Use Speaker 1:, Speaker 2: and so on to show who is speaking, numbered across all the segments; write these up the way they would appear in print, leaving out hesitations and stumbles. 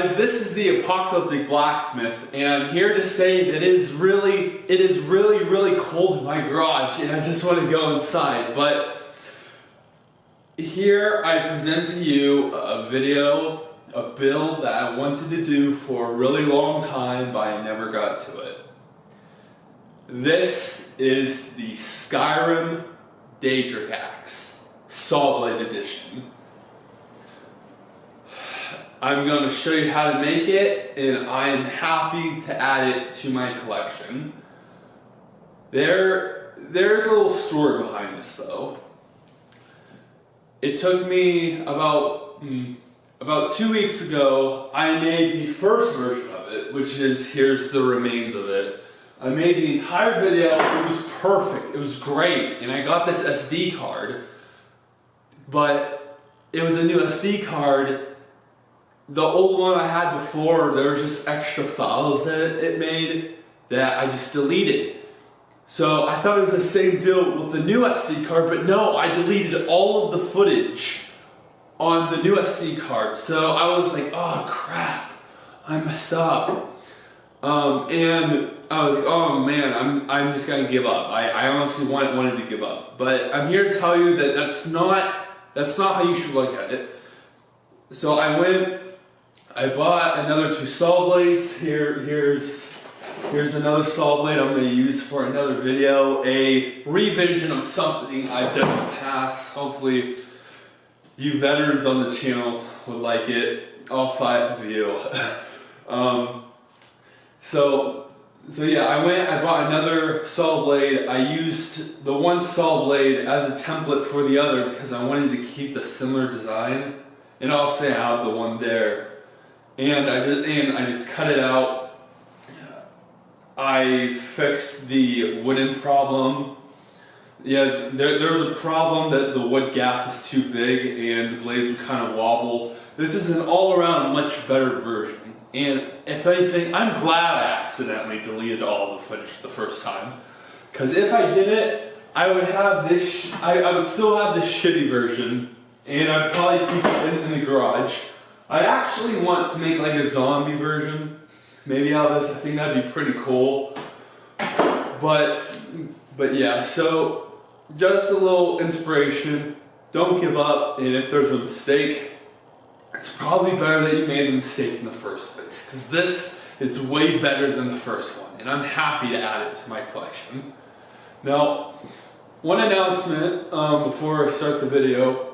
Speaker 1: guys, this is the Apocalyptic Blacksmith, and I'm here to say that it is really cold in my garage, and I just want to go inside. But here I present to you a build that I wanted to do for a really long time, but I never got to it. This is the Skyrim Daedric Axe, Saw Blade Edition. I'm going to show you how to make it, and I am happy to add it to my collection. There's a little story behind this though. It took me about 2 weeks ago. I made the first version of it, which is, here's the remains of it. I made the entire video. It was perfect. It was great. And I got this SD card, but it was a new SD card. The old one I had before, there was just extra files that it made that I just deleted. So I thought it was the same deal with the new SD card, but no, I deleted all of the footage on the new SD card. So I was like, oh crap, I messed up. And I was like, oh man, I'm just gonna give up. I honestly wanted to give up. But I'm here to tell you that that's not how you should look at it. So I bought another 2 saw blades. Here's another saw blade I'm going to use for another video. A revision of something I've done in the past. Hopefully you veterans on the channel would like it. All 5 of you. So yeah, I bought another saw blade. I used the one saw blade as a template for the other because I wanted to keep the similar design. And obviously I have the one there. And I just cut it out. I fixed the wooden problem. Yeah, there was a problem that the wood gap was too big and the blades would kind of wobble. This is an all-around much better version. And if anything, I'm glad I accidentally deleted all the footage the first time. Because if I did it, I would have this. I would still have this shitty version, and I'd probably keep it in the garage. I actually want to make like a zombie version, maybe out of this. I think that'd be pretty cool. But yeah, so just a little inspiration. Don't give up, and if there's a mistake, it's probably better that you made the mistake in the first place, because this is way better than the first one, and I'm happy to add it to my collection. Now, one announcement before I start the video.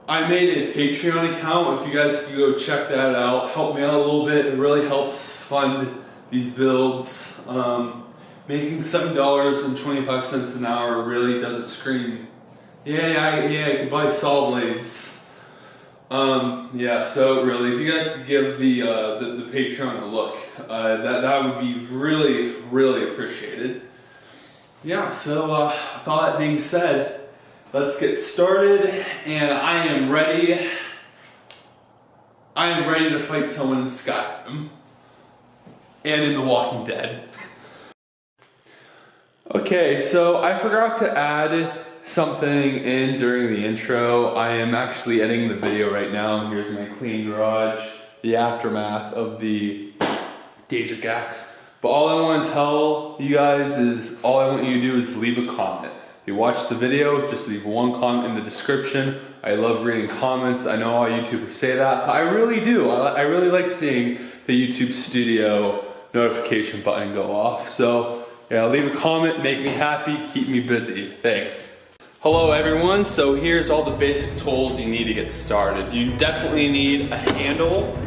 Speaker 1: I made a Patreon account. If you guys could go check that out, help me out a little bit. It really helps fund these builds. Making $7.25 an hour really doesn't scream, yeah, I could buy saw blades. Yeah, so really, if you guys could give the Patreon a look, that would be really appreciated. Yeah, so with all that being said, let's get started, and I am ready to fight someone in Skyrim and in The Walking Dead. Okay, so I forgot to add something in during the intro. I am actually editing the video right now. Here's my clean garage, the aftermath of the Daedric Axe. But all I want to tell you guys is, all I want you to do is leave a comment. If you watch the video, just leave one comment in the description. I love reading comments. I know all YouTubers say that, but I really do. I really like seeing the YouTube Studio notification button go off. So yeah, leave a comment, make me happy, keep me busy. Thanks. Hello everyone, so here's all the basic tools you need to get started. You definitely need a handle,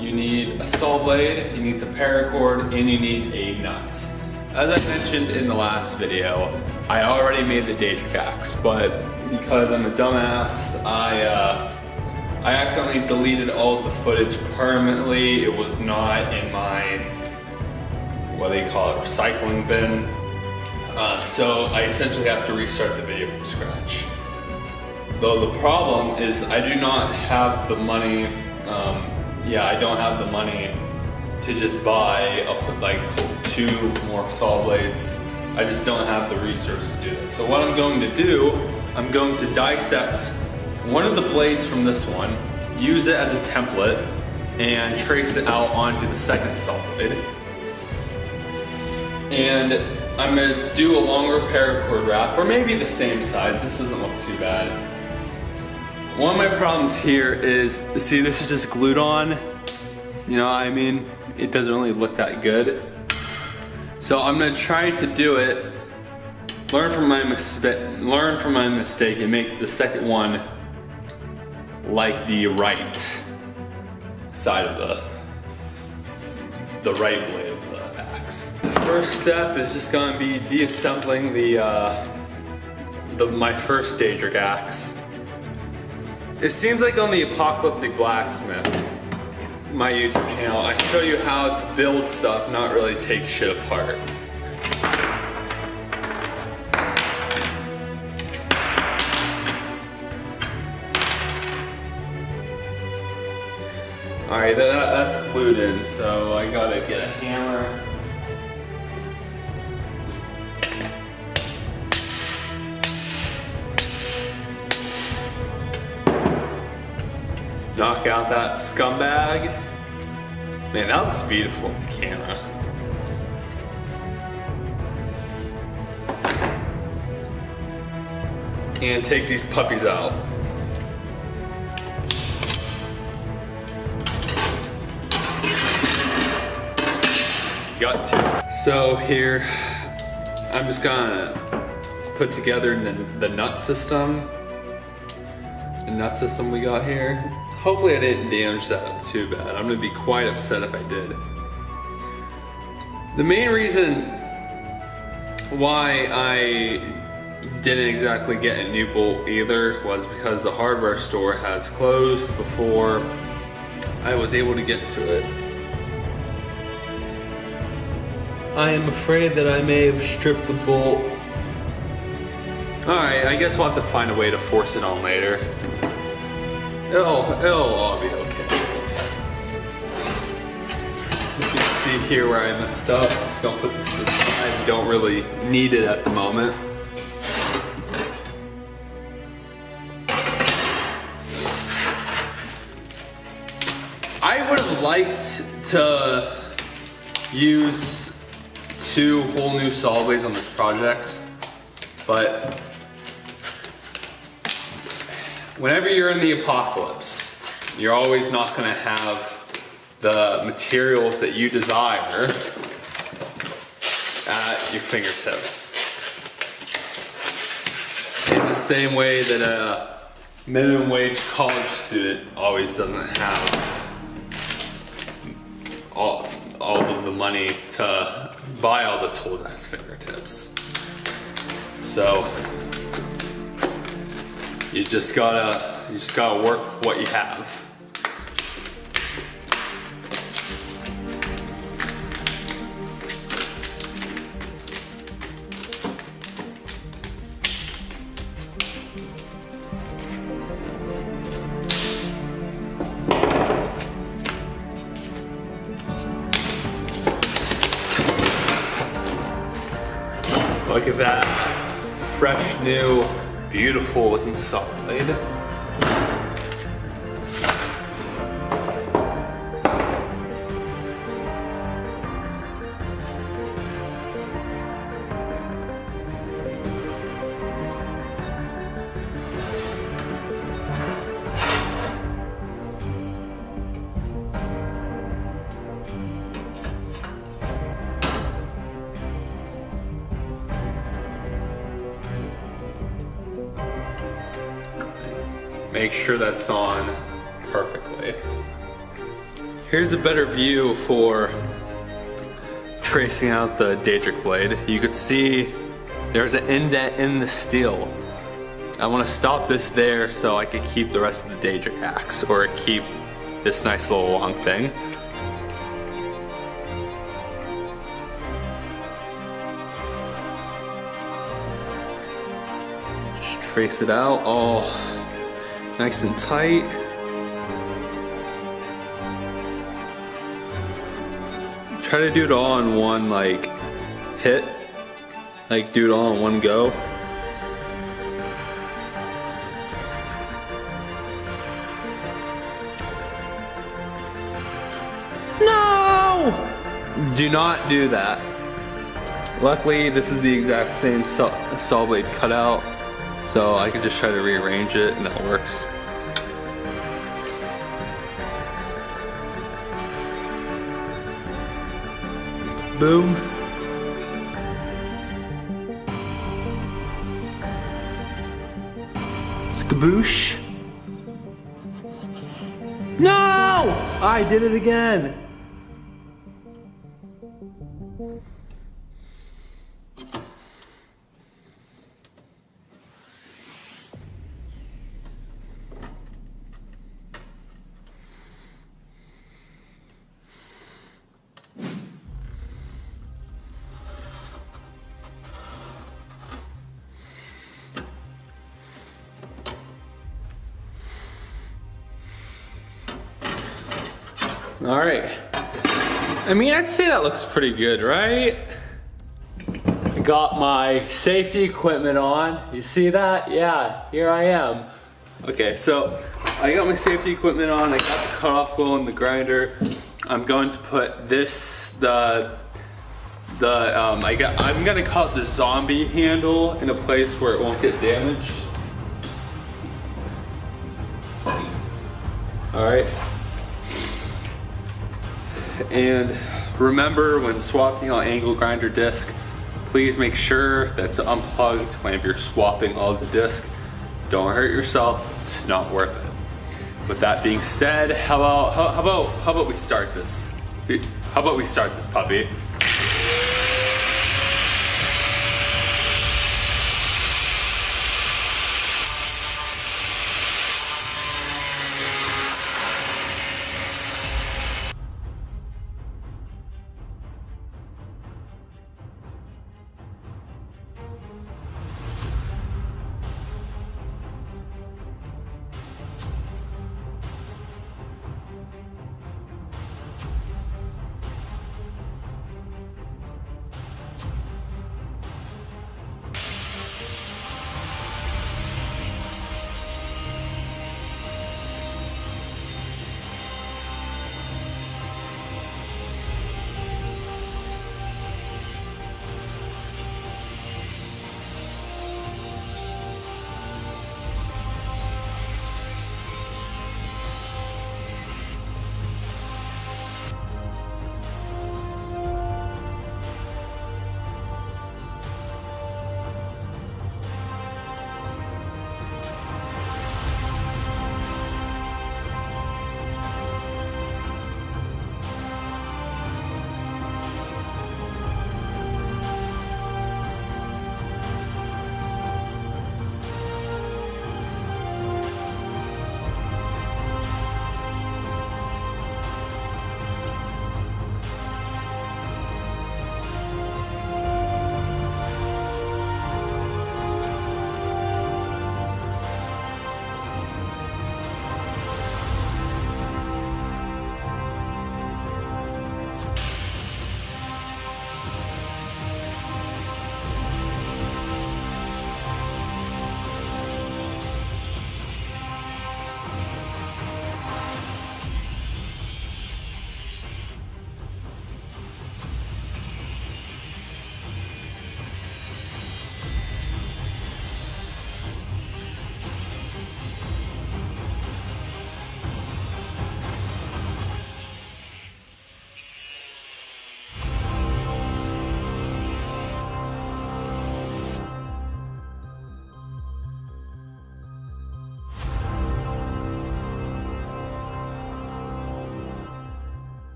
Speaker 1: you need a saw blade, you need some paracord, and you need a nut. As I mentioned in the last video, I already made the Daedric Axe, but because I'm a dumbass, I accidentally deleted all of the footage permanently. It was not in my, what do you call it, recycling bin. So I essentially have to restart the video from scratch. Though the problem is I do not have the money, I don't have the money to just buy like 2 more saw blades. I just don't have the resources to do that. So what I'm going to do, I'm going to dissect one of the blades from this one, use it as a template, and trace it out onto the second saw blade. And I'm gonna do a longer paracord wrap, or maybe the same size. This doesn't look too bad. One of my problems here is, see, this is just glued on. You know what I mean? It doesn't really look that good. So I'm gonna try to do it, learn from my mistake and make the second one like the right side of the right blade of the axe. The first step is just gonna be deassembling my first Daedric axe. It seems like on the Apocalyptic Blacksmith, my YouTube channel, I show you how to build stuff, not really take shit apart. Alright, that's glued in, so I gotta get a hammer. Knock out that scumbag. Man, that looks beautiful on the camera. And take these puppies out. Got to. So here, I'm just gonna put together the nut system. The nut system we got here. Hopefully I didn't damage that too bad. I'm gonna be quite upset if I did. The main reason why I didn't exactly get a new bolt either was because the hardware store has closed before I was able to get to it. I am afraid that I may have stripped the bolt. Alright, I guess we'll have to find a way to force it on later. It'll all be okay. You can see here where I messed up. I'm just gonna put this to the side. We don't really need it at the moment. I would have liked to use 2 whole new saw blades on this project, but whenever you're in the apocalypse, you're always not going to have the materials that you desire at your fingertips. In the same way that a minimum wage college student always doesn't have all of the money to buy all the tools at his fingertips. So you just gotta work with what you have. Look at that fresh, new, beautiful looking saw blade. Make sure that's on perfectly. Here's a better view for tracing out the Daedric blade. You could see there's an indent in the steel. I want to stop this there so I can keep the rest of the Daedric axe, or keep this nice little long thing. Just trace it out all nice and tight. Try to do it all in one hit. Do it all in one go. Do not do that. Luckily, this is the exact same saw blade cutout, so I can just try to rearrange it and that works. Boom. Skaboosh. No! I did it again. All right. I mean, I'd say that looks pretty good, right? I got my safety equipment on. You see that? Yeah, here I am. Okay, so I got my safety equipment on. I got the cutoff wheel and the grinder. I'm going to put this, I'm gonna cut the zombie handle in a place where it won't get damaged. All right. And remember, when swapping out angle grinder disc, please make sure that's unplugged whenever you're swapping all of the disc. Don't hurt yourself, it's not worth it. With that being said, how about we start this? How about we start this puppy?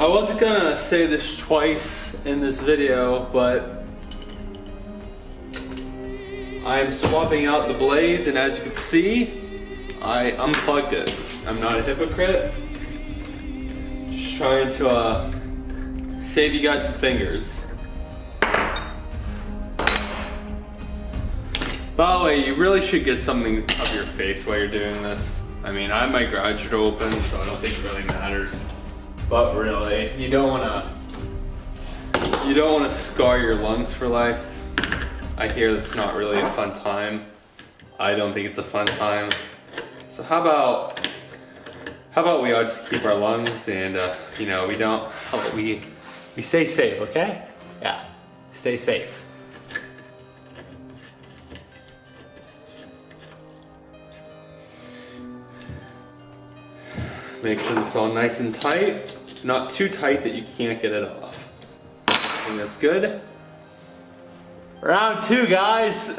Speaker 1: I wasn't gonna say this twice in this video, but I'm swapping out the blades, and as you can see, I unplugged it. I'm not a hypocrite. Just trying to save you guys some fingers. By the way, you really should get something to cover your face while you're doing this. I mean, I have my graduate open, so I don't think it really matters. But really, you don't wanna scar your lungs for life. I hear that's not really a fun time. I don't think it's a fun time. So how about we all just keep our lungs and you know, we stay safe, okay? Yeah, stay safe. Make sure it's all nice and tight. Not too tight that you can't get it off. I think that's good. Round 2, guys.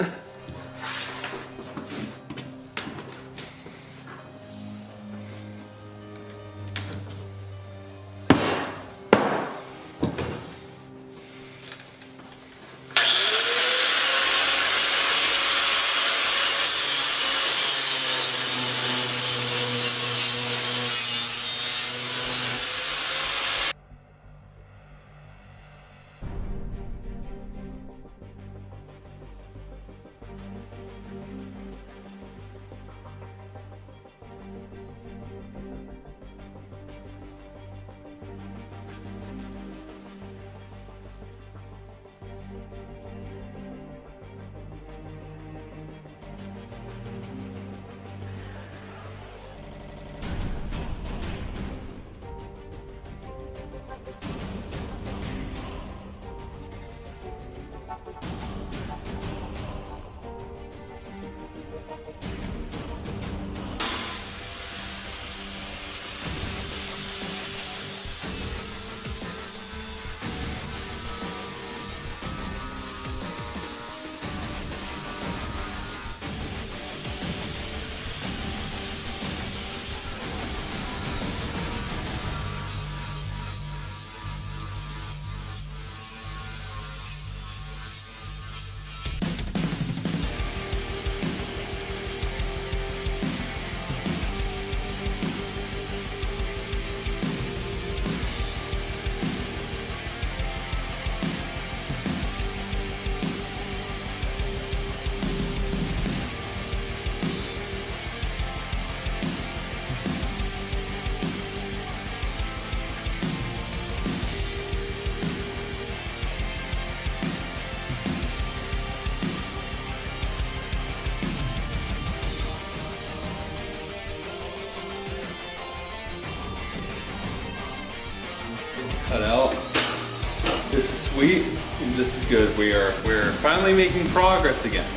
Speaker 1: Cut out. This is sweet. This is good. We're finally making progress again.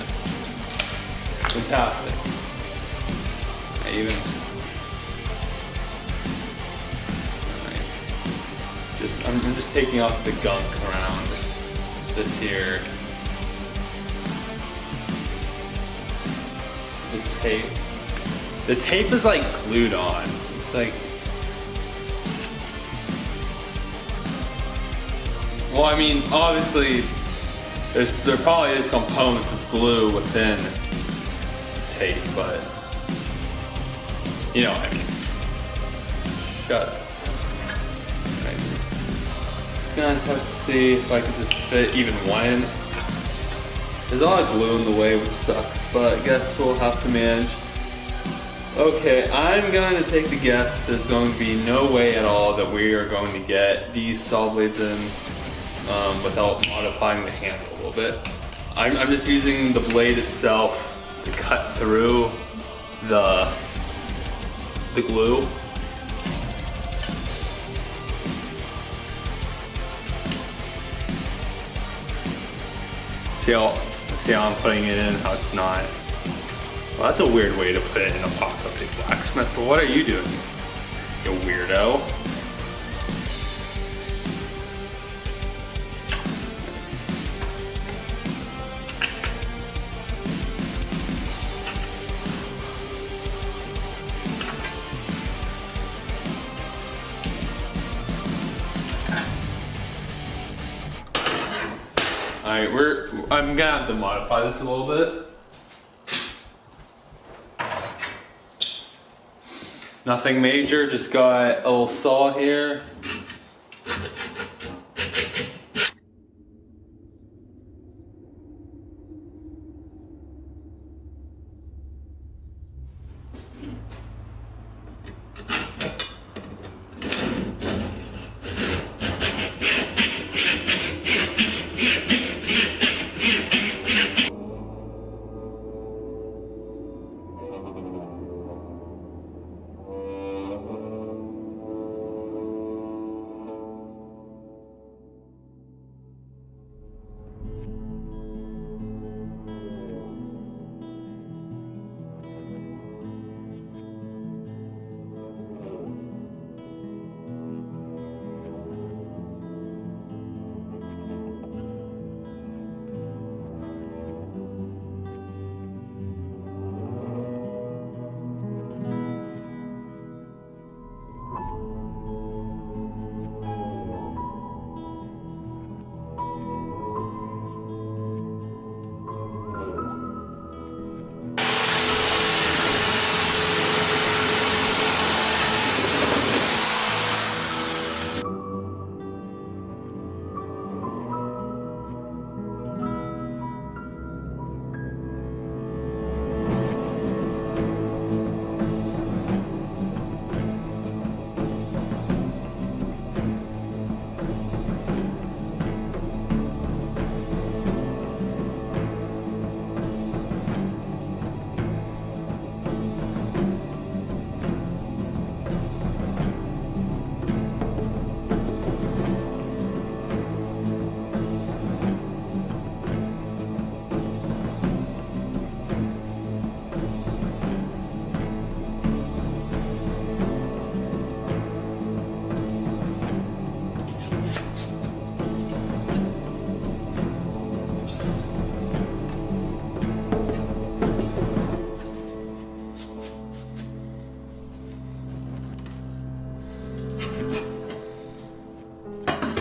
Speaker 1: Fantastic. I'm just taking off the gunk around this here. The tape. The tape is like glued on. It's like. Well, I mean, obviously, there probably is components of glue within tape, but you know what I mean. Shut up. Right. Just gonna test to see if I can just fit even one. There's a lot of glue in the way, which sucks, but I guess we'll have to manage. Okay, I'm going to take the guess that there's going to be no way at all that we are going to get these saw blades in without modifying the handle a little bit. I'm just using the blade itself to cut through the glue. See how I'm putting it in, how it's not. Well, that's a weird way to put it in Apocalypse Blacksmith. For what are you doing, you weirdo? Alright, I'm gonna have to modify this a little bit. Nothing major, just got a little saw here.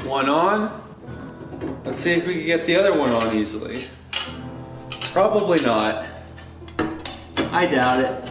Speaker 1: One on. Let's see if we can get the other one on easily. Probably not.
Speaker 2: I doubt it.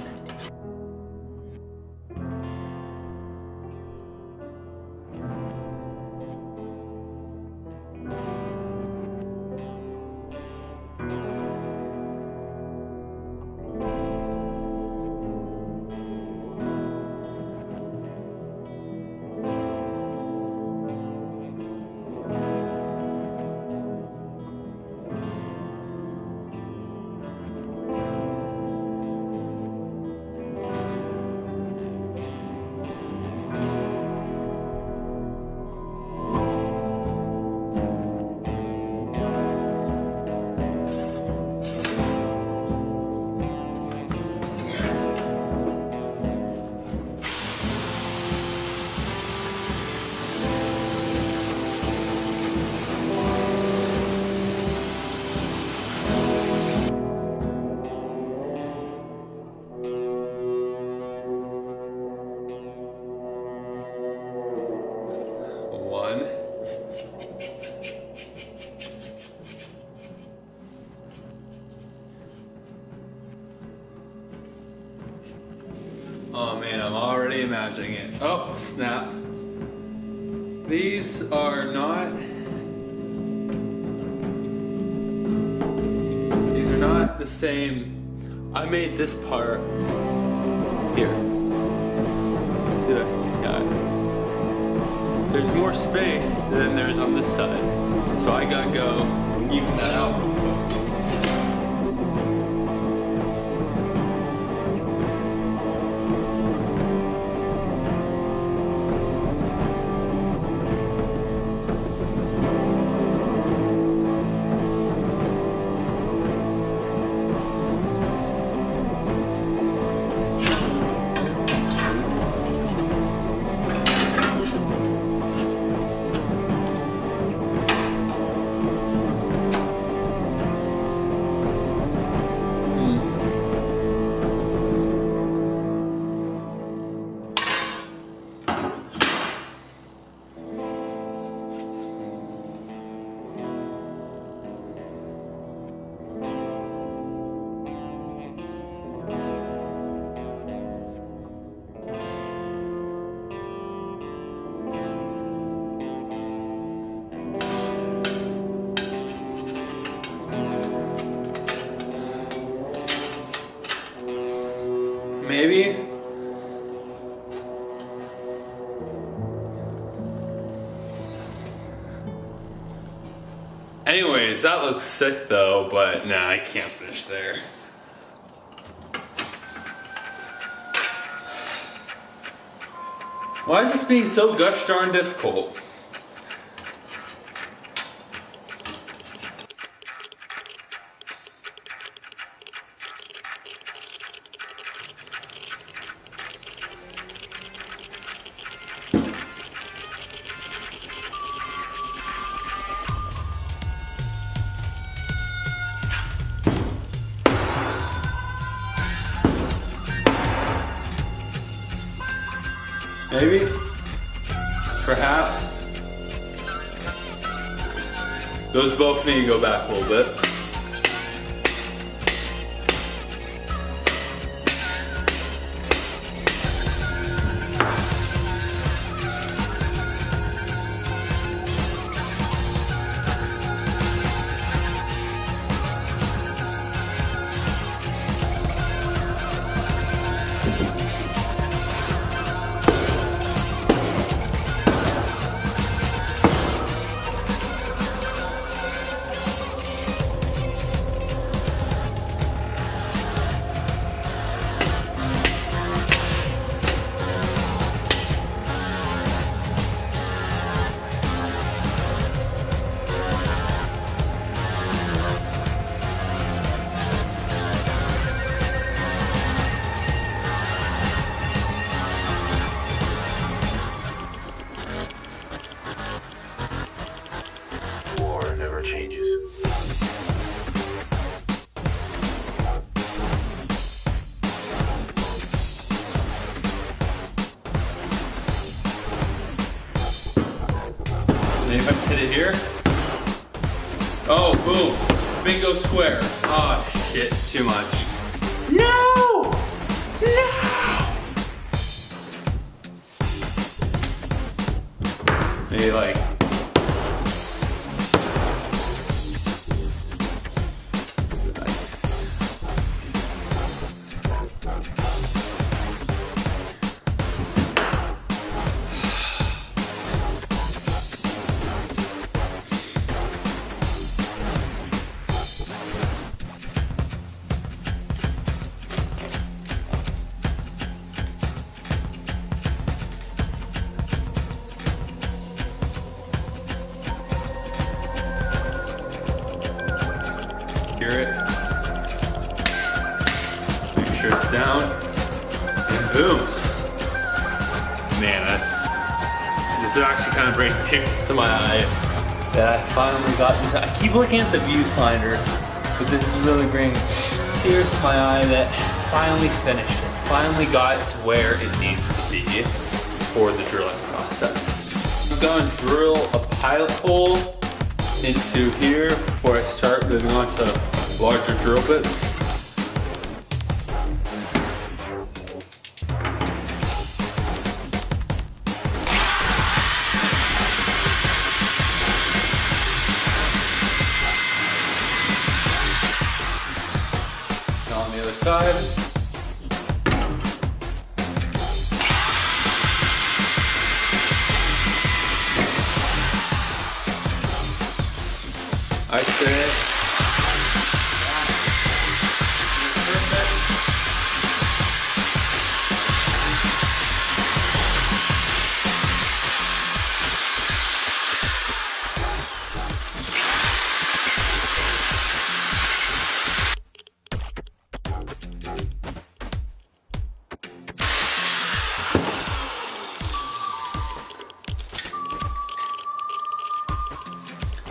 Speaker 1: Oh man, I'm already imagining it. Oh, snap. These are not the same. I made this part here. See that? Yeah. There's more space than there's on this side. So I gotta go even that out real quick. maybe? Anyways, that looks sick though, but nah, I can't finish there. Why is this being so gosh darn difficult? Maybe? Perhaps? Those both need to go back a little bit. Maybe if I can hit it here. Oh, boom. Bingo square. Oh, shit. Too much. No! No! Maybe like... Hear it. Make sure it's down. And boom. Man, this is actually kind of bringing tears to my eye that I finally got into. I keep looking at the viewfinder, but this is really bringing tears to my eye that I finally finished it. Finally got it to where it needs to be for the drilling process. I'm going to drill a pilot hole into here before I start moving on to larger drill bits. Now on the other side. I'd say perfect.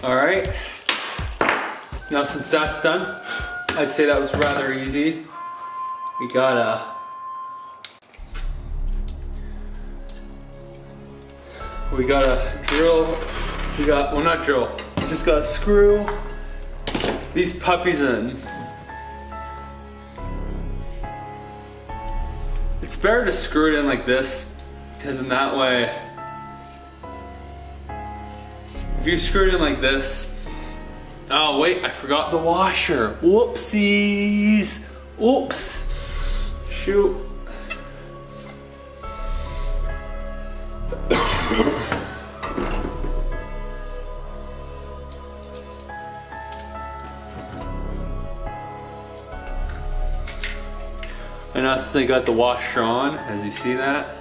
Speaker 1: All right. Now since that's done, I'd say that was rather easy. We gotta drill, well not drill, we just gotta screw these puppies in. It's better to screw it in like this, because in that way, if you screw it in like this, oh wait, I forgot the washer. Whoopsies. Oops. Shoot. And since I got the washer on, as you see that.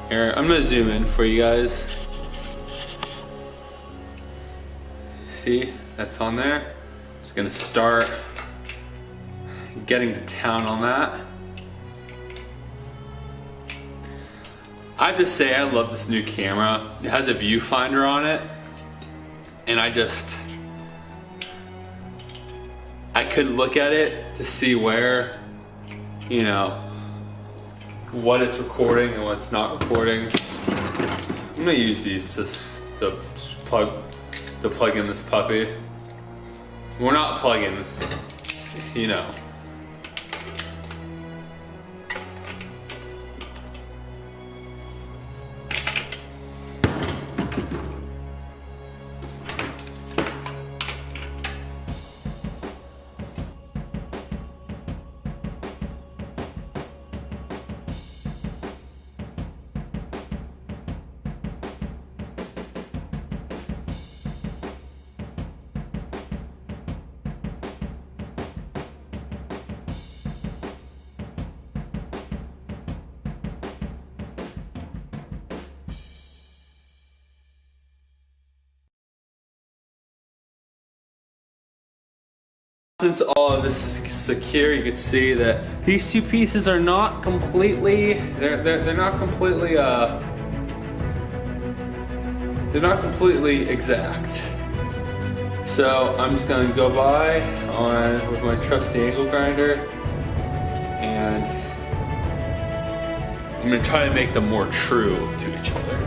Speaker 1: Here, I'm gonna zoom in for you guys. See, that's on there. Just gonna start getting to town on that. I have to say, I love this new camera. It has a viewfinder on it, and I could look at it to see where, you know, what it's recording and what's not recording. I'm gonna use these to plug in this puppy. We're not plugging, you know. Since all of this is secure, you can see that these two pieces are not completely, they're not completely exact. So I'm just gonna go by with my trusty angle grinder, and I'm gonna try to make them more true to each other.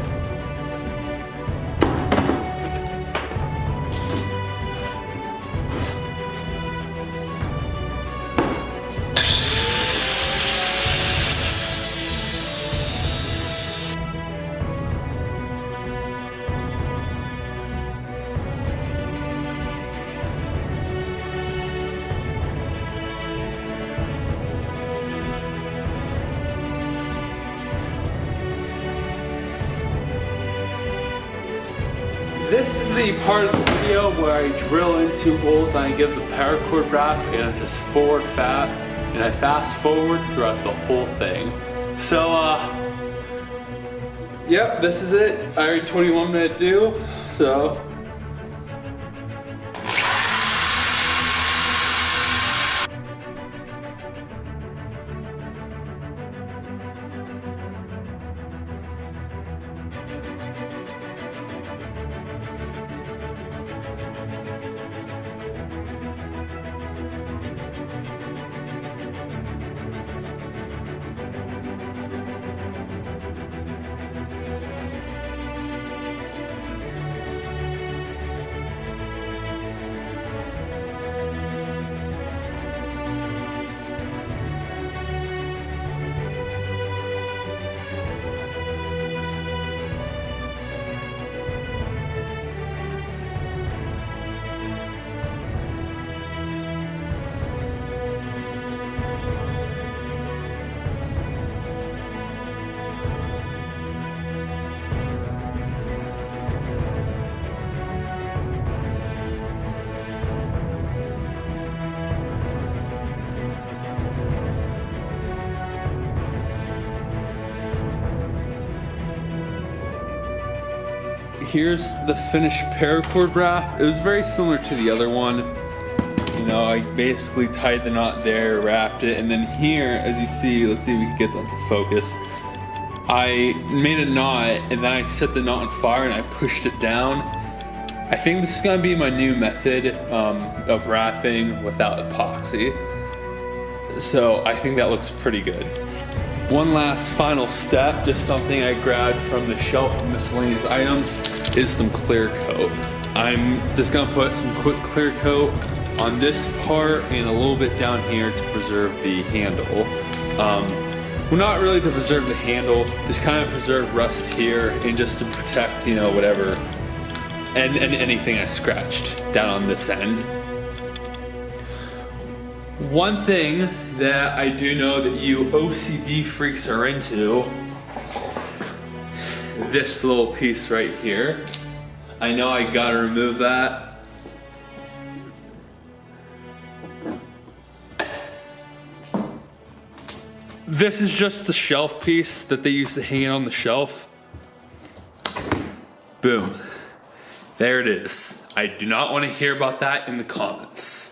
Speaker 1: This is the part of the video where I drill into holes and I give the paracord wrap, and I'm just forward fat, and I fast forward throughout the whole thing. So, yep, this is it. I already 21-minute do, so. Here's the finished paracord wrap. It was very similar to the other one. You know, I basically tied the knot there, wrapped it, and then here, as you see, let's see if we can get that to focus. I made a knot, and then I set the knot on fire and I pushed it down. I think this is gonna be my new method of wrapping without epoxy. So I think that looks pretty good. One last final step, just something I grabbed from the shelf of miscellaneous items, is some clear coat. I'm just gonna put some quick clear coat on this part and a little bit down here to preserve the handle. Well, not really to preserve the handle, just kind of preserve rust here and just to protect, you know, whatever, and anything I scratched down on this end. One thing that I do know that you OCD freaks are into, this little piece right here. I know I gotta remove that. This is just the shelf piece that they used to hang it on the shelf. Boom. There it is. I do not want to hear about that in the comments.